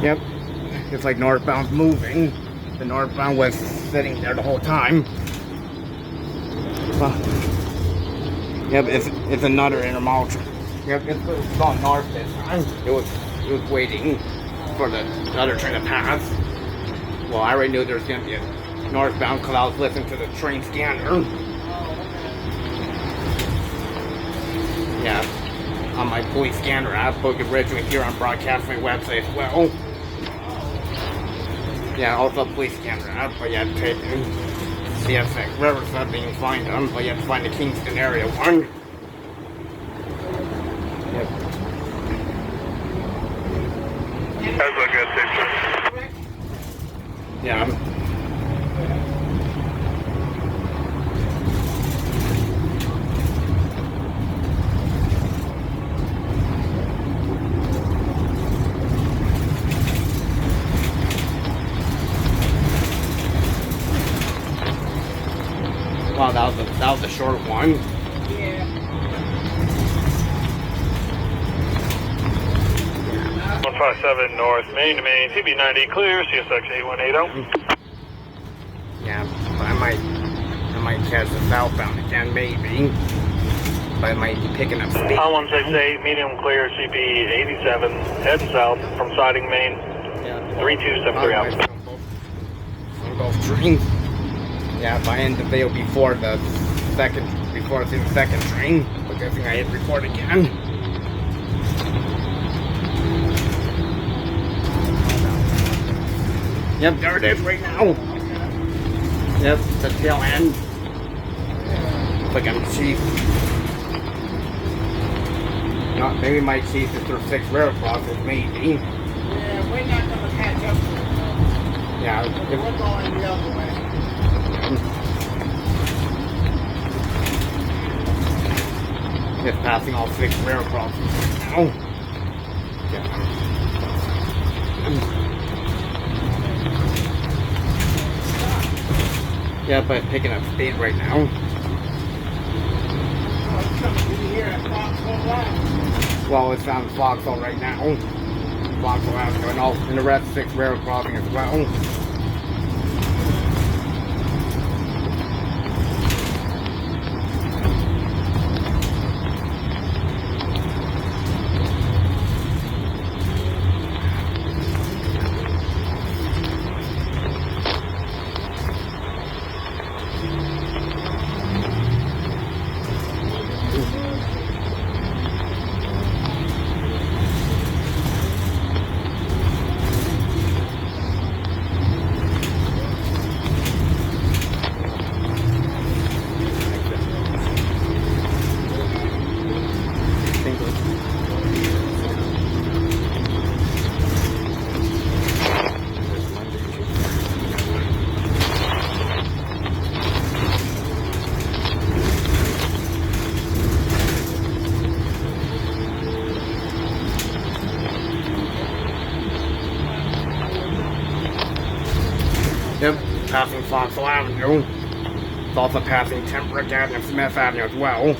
Yep, it's like northbound's moving. The northbound was sitting there the whole time. Well, yep, it's another intermodal. Yep, it's gone north this time. It was waiting for the other train to pass. Well, I already knew there was going to be a northbound because I was listening to the train scanner. Yeah, on my police scanner app, but you can originally hear on broadcast my website as well. Yeah, also police scanner app, but you have to take CSX Riverside, you can find them, but you have to find the Kingston area one. Yep. That's a good picture. Yeah. Wow, that was a short one. Yeah. 157 North Main to Main, TB90 clear, CSX 8180. Yeah, but I might catch the southbound again, maybe. But I might be picking up speed. I168 medium clear, CB 87, heading south from siding Main. Yeah. 3273 out. On both trains. Yeah, if I end the video before the second train, but I think I hit record again. Yep, there it is right now. Yep, the tail end. Like I'm cheap. Not maybe my cheese is through 6 rail crosses, maybe. Yeah, we're not going to catch up to it. Yeah, We're going the other way. Just passing all 6 rail crossings now. Yeah. Yeah, but picking up speed right now. Well, it's on Vauxhall right now. Vauxhall Avenue and the rest 6 rail crossing as well. Yep, passing Vauxhall Avenue. It's also passing Temperate Avenue and Smith Avenue as well.